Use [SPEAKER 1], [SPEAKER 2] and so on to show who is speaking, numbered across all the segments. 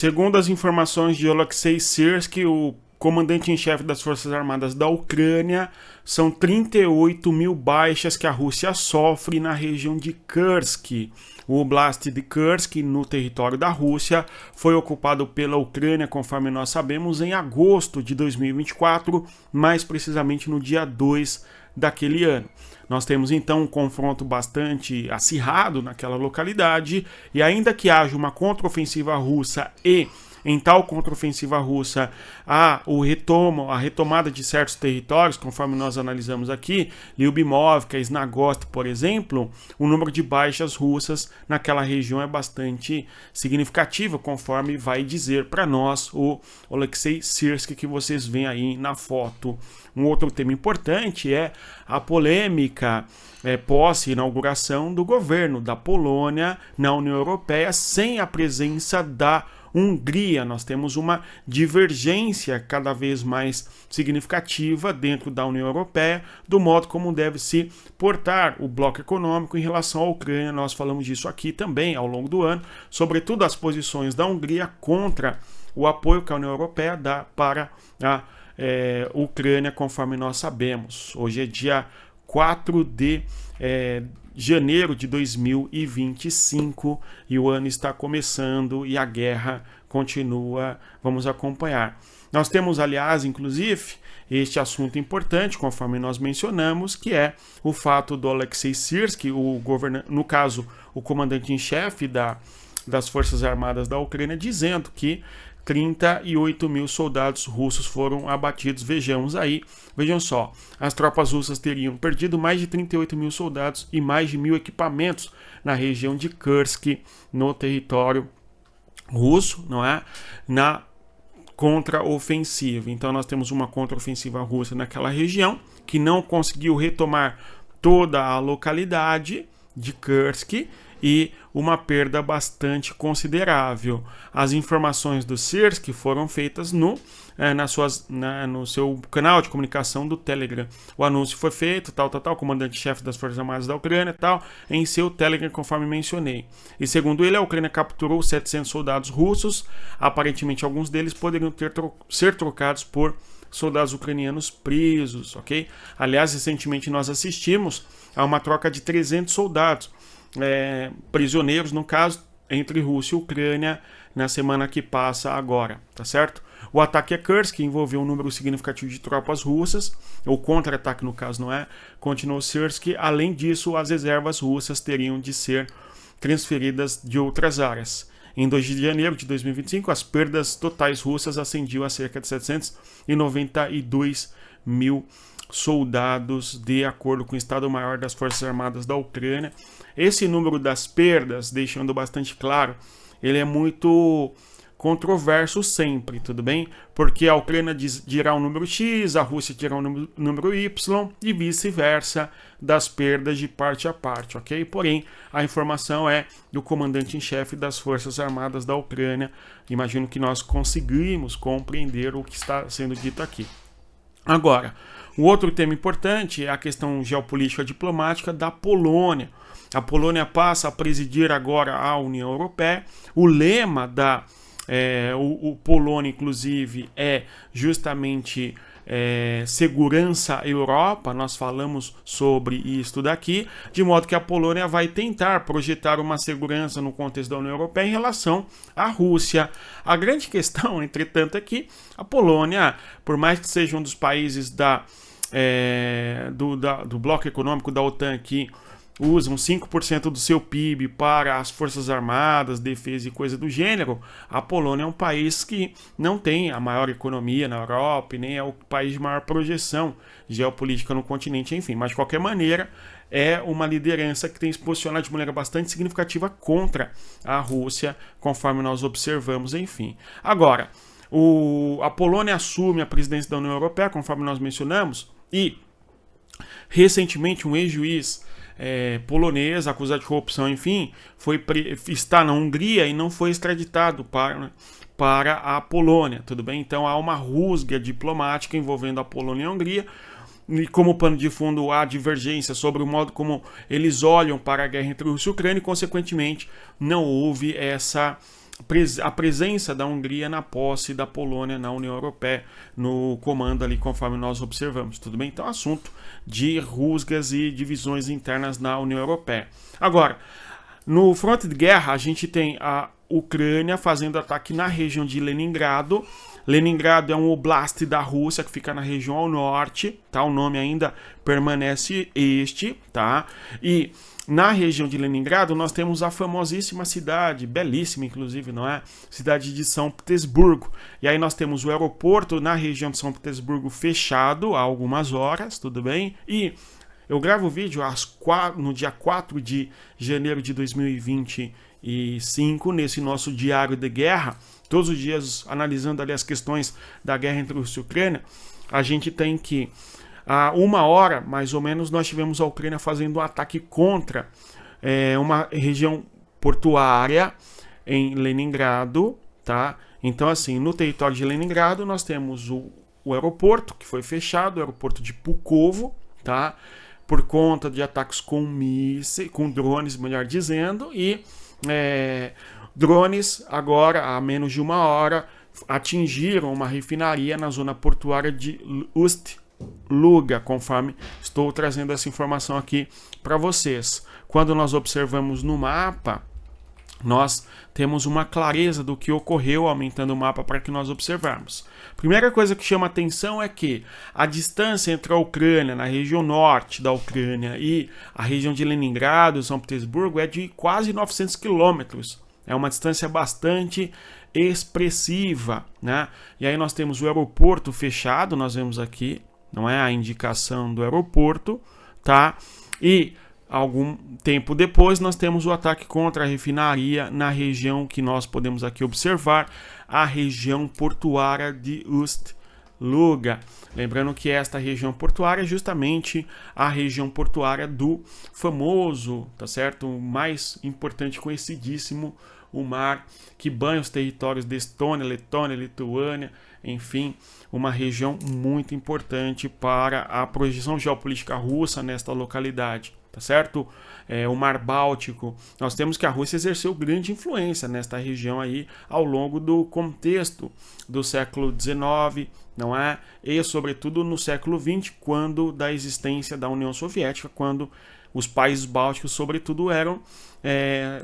[SPEAKER 1] Segundo as informações de Oleksiy Syrskyi, o comandante em chefe das Forças Armadas da Ucrânia, são 38 mil baixas que a Rússia sofre na região de Kursk. O Oblast de Kursk, no território da Rússia, foi ocupado pela Ucrânia, conforme nós sabemos, em agosto de 2024, mais precisamente no dia 2 daquele ano. Nós temos então um confronto bastante acirrado naquela localidade, e ainda que haja uma contraofensiva russa e em tal contraofensiva russa a retomada de certos territórios, conforme nós analisamos aqui, Lyubimovka, Snagost, por exemplo, o número de baixas russas naquela região é bastante significativo, conforme vai dizer para nós o Oleksiy Syrskyi, que vocês veem aí na foto. Um outro tema importante é a polêmica pós-inauguração do governo da Polônia na União Europeia sem a presença da Hungria. Nós temos uma divergência cada vez mais significativa dentro da União Europeia do modo como deve se portar o bloco econômico em relação à Ucrânia. Nós falamos disso aqui também ao longo do ano, sobretudo as posições da Hungria contra o apoio que a União Europeia dá para a Ucrânia, conforme nós sabemos. Hoje é dia 4 de janeiro de 2025 e o ano está começando e a guerra continua. Vamos acompanhar. Nós temos, aliás, inclusive, este assunto importante, conforme nós mencionamos, que é o fato do Oleksiy Syrskyi, no caso, o comandante em chefe das Forças Armadas da Ucrânia, dizendo que 38 mil soldados russos foram abatidos. Vejam só, as tropas russas teriam perdido mais de 38 mil soldados e mais de 1.000 equipamentos na região de Kursk, no território russo, não é? Na contraofensiva. Então nós temos uma contraofensiva russa naquela região que não conseguiu retomar toda a localidade de Kursk e uma perda bastante considerável. As informações do Syrskyi foram feitas no seu canal de comunicação do Telegram. O anúncio foi feito, comandante-chefe das Forças Armadas da Ucrânia, em seu Telegram, conforme mencionei. E segundo ele, a Ucrânia capturou 700 soldados russos. Aparentemente, alguns deles poderiam ser trocados por soldados ucranianos presos, ok? Aliás, recentemente nós assistimos a uma troca de 300 soldados prisioneiros, no caso, entre Rússia e Ucrânia, na semana que passa agora, tá certo? O ataque a Kursk envolveu um número significativo de tropas russas, o contra-ataque no caso não é, continuou Syrskyi. Além disso, as reservas russas teriam de ser transferidas de outras áreas. Em 2 de janeiro de 2025, as perdas totais russas ascendiam a cerca de 792 mil soldados, de acordo com o Estado-Maior das Forças Armadas da Ucrânia. Esse número das perdas, deixando bastante claro, ele é muito controverso sempre, tudo bem? Porque a Ucrânia dirá um número X, a Rússia dirá um número Y e vice-versa das perdas de parte a parte, ok? Porém, a informação é do comandante em chefe das Forças Armadas da Ucrânia. Imagino que nós conseguimos compreender o que está sendo dito aqui. Agora, o outro tema importante é a questão geopolítica diplomática da Polônia. A Polônia passa a presidir agora a União Europeia. O lema o Polônia, inclusive, é justamente segurança Europa. Nós falamos sobre isso daqui, de modo que a Polônia vai tentar projetar uma segurança no contexto da União Europeia em relação à Rússia. A grande questão, entretanto, é que a Polônia, por mais que seja um dos países do bloco econômico da OTAN que usam 5% do seu PIB para as Forças Armadas, defesa e coisa do gênero, a Polônia é um país que não tem a maior economia na Europa e nem é o país de maior projeção geopolítica no continente, enfim. Mas, de qualquer maneira, é uma liderança que tem se posicionado de maneira bastante significativa contra a Rússia, conforme nós observamos, enfim. Agora, a Polônia assume a presidência da União Europeia, conforme nós mencionamos, e recentemente um ex-juiz polonês, acusado de corrupção, enfim, está na Hungria e não foi extraditado para a Polônia, tudo bem? Então há uma rusga diplomática envolvendo a Polônia e a Hungria, e como pano de fundo há divergência sobre o modo como eles olham para a guerra entre Rússia e Ucrânia, e consequentemente não houve essa a presença da Hungria na posse da Polônia na União Europeia, no comando ali, conforme nós observamos, tudo bem? Então, assunto de rusgas e divisões internas na União Europeia. Agora, no fronte de guerra, a gente tem a Ucrânia fazendo ataque na região de Leningrado. Leningrado é um oblast da Rússia que fica na região ao norte, tá? O nome ainda permanece este, tá? E na região de Leningrado nós temos a famosíssima cidade, belíssima inclusive, não é? Cidade de São Petersburgo. E aí nós temos o aeroporto na região de São Petersburgo fechado há algumas horas, tudo bem? E eu gravo o vídeo no dia 4 de janeiro de 2025, nesse nosso diário de guerra, todos os dias analisando ali as questões da guerra entre Rússia e Ucrânia. A gente tem que, há uma hora, mais ou menos, nós tivemos a Ucrânia fazendo um ataque contra uma região portuária em Leningrado, tá? Então, assim, no território de Leningrado, nós temos o aeroporto, que foi fechado, o aeroporto de Pulkovo, tá? Por conta de ataques com mísseis, com drones, melhor dizendo, e drones, agora, há menos de uma hora, atingiram uma refinaria na zona portuária de Ust-Luga, conforme estou trazendo essa informação aqui para vocês. Quando nós observamos no mapa, nós temos uma clareza do que ocorreu, aumentando o mapa para que nós observarmos. Primeira coisa que chama atenção é que a distância entre a Ucrânia, na região norte da Ucrânia, e a região de Leningrado, São Petersburgo, é de quase 900 quilômetros. É uma distância bastante expressiva, né? E aí nós temos o aeroporto fechado, nós vemos aqui, não é a indicação do aeroporto, tá? E algum tempo depois nós temos o ataque contra a refinaria na região que nós podemos aqui observar, a região portuária de Ust-Luga. Lembrando que esta região portuária é justamente a região portuária do famoso, tá certo? O mais importante, conhecidíssimo, o mar que banha os territórios de Estônia, Letônia, Lituânia, enfim, uma região muito importante para a projeção geopolítica russa nesta localidade, tá certo? O Mar Báltico, nós temos que a Rússia exerceu grande influência nesta região aí ao longo do contexto do século XIX, não é? E sobretudo no século XX, quando da existência da União Soviética, quando os países bálticos, sobretudo, eram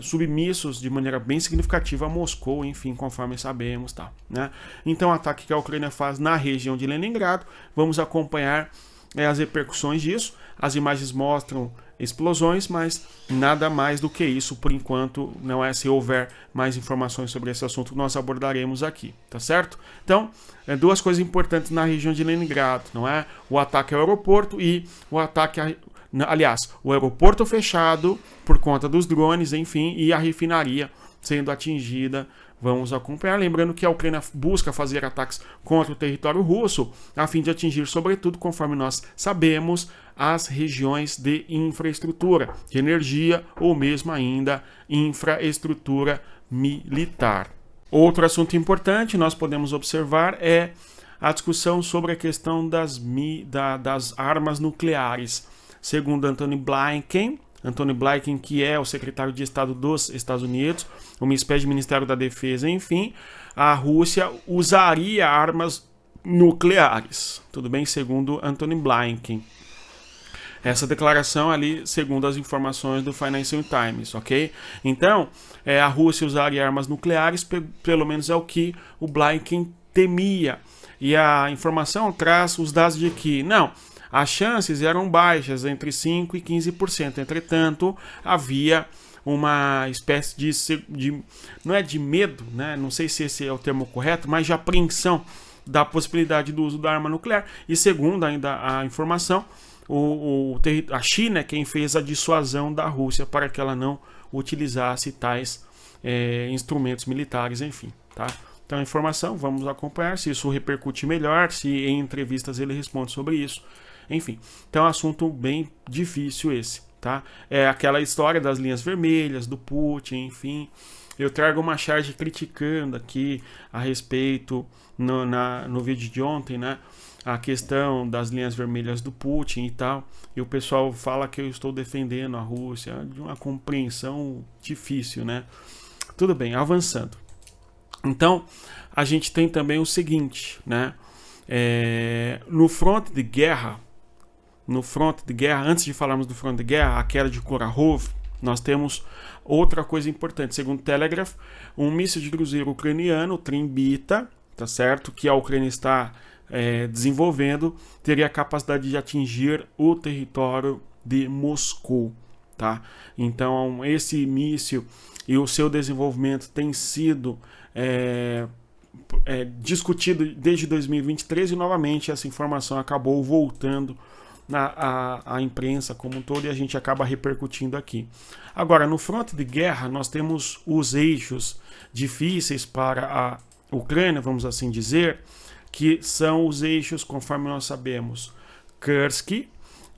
[SPEAKER 1] submissos de maneira bem significativa a Moscou, enfim, conforme sabemos, tá, né? Então, o ataque que a Ucrânia faz na região de Leningrado, vamos acompanhar as repercussões disso. As imagens mostram explosões, mas nada mais do que isso por enquanto, não é? Se houver mais informações sobre esse assunto, nós abordaremos aqui, tá certo? Então, duas coisas importantes na região de Leningrado, não é? O ataque ao aeroporto e o ataque o aeroporto fechado por conta dos drones, enfim, e a refinaria sendo atingida. Vamos acompanhar, lembrando que a Ucrânia busca fazer ataques contra o território russo, a fim de atingir, sobretudo, conforme nós sabemos, as regiões de infraestrutura, de energia ou mesmo ainda infraestrutura militar. Outro assunto importante nós podemos observar é a discussão sobre a questão das armas nucleares. Segundo Antony Blinken, que é o secretário de Estado dos Estados Unidos, uma espécie de Ministério da Defesa, enfim, a Rússia usaria armas nucleares. Tudo bem? Segundo Antony Blinken. Essa declaração ali, segundo as informações do Financial Times, ok? Então, a Rússia usaria armas nucleares, pelo menos é o que o Blinken temia. E a informação traz os dados de que, não, as chances eram baixas, entre 5% e 15%. Entretanto, havia uma espécie de não é de medo, né? Não sei se esse é o termo correto, mas de apreensão da possibilidade do uso da arma nuclear. E segundo ainda a informação, a China é quem fez a dissuasão da Rússia para que ela não utilizasse tais instrumentos militares, enfim, tá? Então, a informação, vamos acompanhar se isso repercute melhor, se em entrevistas ele responde sobre isso. Enfim, então é um assunto bem difícil esse, tá? É aquela história das linhas vermelhas, do Putin, enfim. Eu trago uma charge criticando aqui a respeito, no vídeo de ontem, né? A questão das linhas vermelhas do Putin e tal. E o pessoal fala que eu estou defendendo a Rússia, de uma compreensão difícil, né? Tudo bem, avançando. Então, a gente tem também o seguinte, né? No fronte de guerra, antes de falarmos do fronte de guerra, a queda de Kurakhove, nós temos outra coisa importante. Segundo o Telegraph, um míssil de cruzeiro ucraniano, o Trimbita, tá certo? Que a Ucrânia está desenvolvendo, teria a capacidade de atingir o território de Moscou, tá? Então, esse míssil e o seu desenvolvimento tem sido discutido desde 2023 e novamente essa informação acabou voltando à imprensa como um todo e a gente acaba repercutindo aqui. Agora, no fronte de guerra, nós temos os eixos difíceis para a Ucrânia, vamos assim dizer, que são os eixos, conforme nós sabemos, Kursk,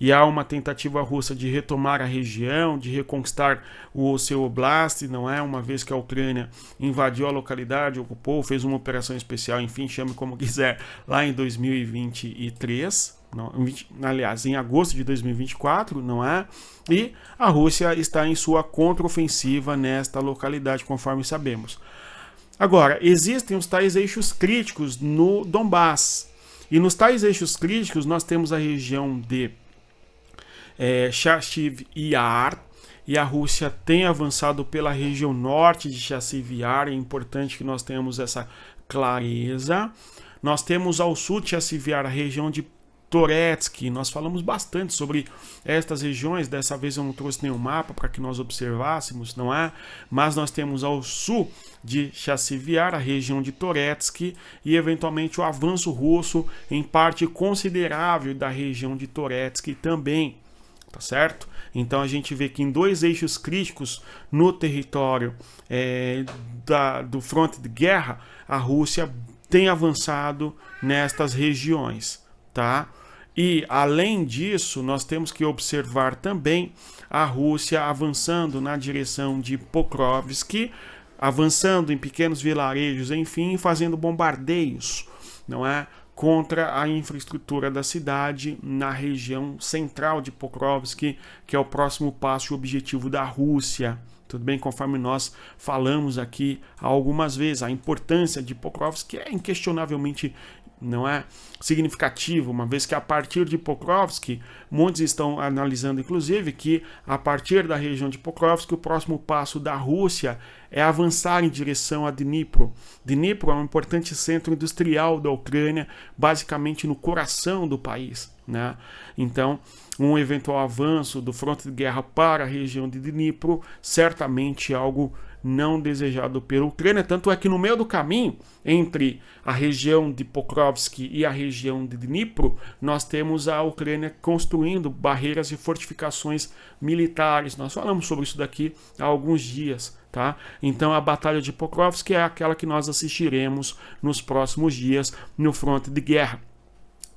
[SPEAKER 1] e há uma tentativa russa de retomar a região, de reconquistar o seu oblast, não é? Uma vez que a Ucrânia invadiu a localidade, ocupou, fez uma operação especial, enfim, chame como quiser, lá em 2023, aliás, em agosto de 2024, não é? E a Rússia está em sua contraofensiva nesta localidade, conforme sabemos. Agora, existem os tais eixos críticos no Donbass, e nos tais eixos críticos nós temos a região de Chasiv Yar, e a Rússia tem avançado pela região norte de Chasiv Yar. É importante que nós tenhamos essa clareza. Nós temos ao sul de Chasiv Yar a região de Toretsky. Nós falamos bastante sobre estas regiões, dessa vez eu não trouxe nenhum mapa para que nós observássemos, não é? Mas nós temos ao sul de Chasiv Yar a região de Toretsky e eventualmente o avanço russo em parte considerável da região de Toretsky também. Tá certo? Então a gente vê que em dois eixos críticos no território do fronte de guerra, a Rússia tem avançado nestas regiões, tá? E além disso, nós temos que observar também a Rússia avançando na direção de Pokrovsk, avançando em pequenos vilarejos, enfim, fazendo bombardeios, não é? Contra a infraestrutura da cidade na região central de Pokrovsk, que é o próximo passo e objetivo da Rússia. Tudo bem? Conforme nós falamos aqui algumas vezes, a importância de Pokrovsk é inquestionavelmente, não é, significativo, uma vez que a partir de Pokrovsk, muitos estão analisando inclusive que a partir da região de Pokrovsk, o próximo passo da Rússia é avançar em direção a Dnipro. Dnipro é um importante centro industrial da Ucrânia, basicamente no coração do país, né? Então, um eventual avanço do fronte de guerra para a região de Dnipro certamente é algo não desejado pela Ucrânia, tanto é que no meio do caminho entre a região de Pokrovsk e a região de Dnipro, nós temos a Ucrânia construindo barreiras e fortificações militares. Nós falamos sobre isso daqui há alguns dias, tá? Então a batalha de Pokrovsk é aquela que nós assistiremos nos próximos dias no fronte de guerra.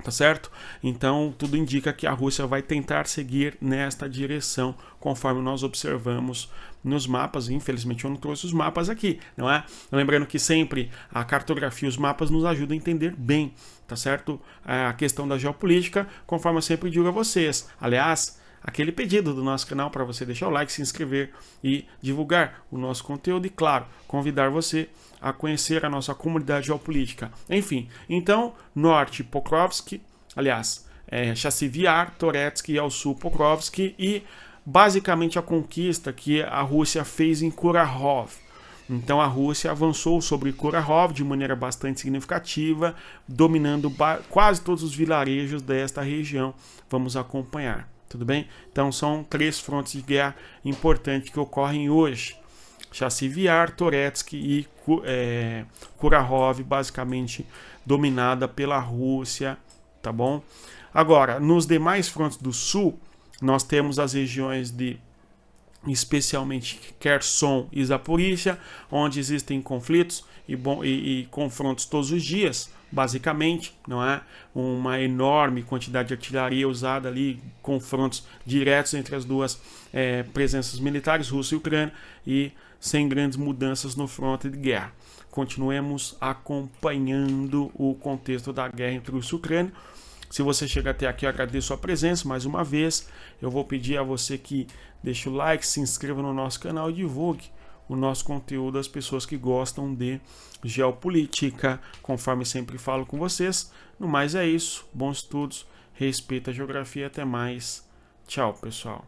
[SPEAKER 1] Tá certo? Então, tudo indica que a Rússia vai tentar seguir nesta direção, conforme nós observamos nos mapas. Infelizmente, eu não trouxe os mapas aqui, não é? Lembrando que sempre a cartografia e os mapas nos ajudam a entender bem, tá certo? A questão da geopolítica, conforme eu sempre digo a vocês. Aliás, aquele pedido do nosso canal para você deixar o like, se inscrever e divulgar o nosso conteúdo e, claro, convidar você a conhecer a nossa comunidade geopolítica. Enfim, então, norte Pokrovsk, aliás, Chasiv Yar, Toretsky e ao sul Pokrovsk e basicamente a conquista que a Rússia fez em Kurakhove. Então a Rússia avançou sobre Kurakhove de maneira bastante significativa, dominando quase todos os vilarejos desta região. Vamos acompanhar. Tudo bem? Então são 3 frontes de guerra importantes que ocorrem hoje. Chasiv Yar, Toretsky e Kurakhove, basicamente dominada pela Rússia, tá bom? Agora, nos demais frontes do sul, nós temos as regiões de, especialmente Kherson e Zaporizhia, onde existem conflitos e confrontos todos os dias, basicamente, não é? Uma enorme quantidade de artilharia usada ali, confrontos diretos entre as duas presenças militares, Rússia e Ucrânia, e sem grandes mudanças no fronte de guerra. Continuemos acompanhando o contexto da guerra entre Rússia e Ucrânia. Se você chega até aqui, eu agradeço a presença mais uma vez. Eu vou pedir a você que deixe o like, se inscreva no nosso canal e divulgue o nosso conteúdo às pessoas que gostam de geopolítica, conforme sempre falo com vocês. No mais é isso, bons estudos, respeita a geografia, até mais. Tchau, pessoal.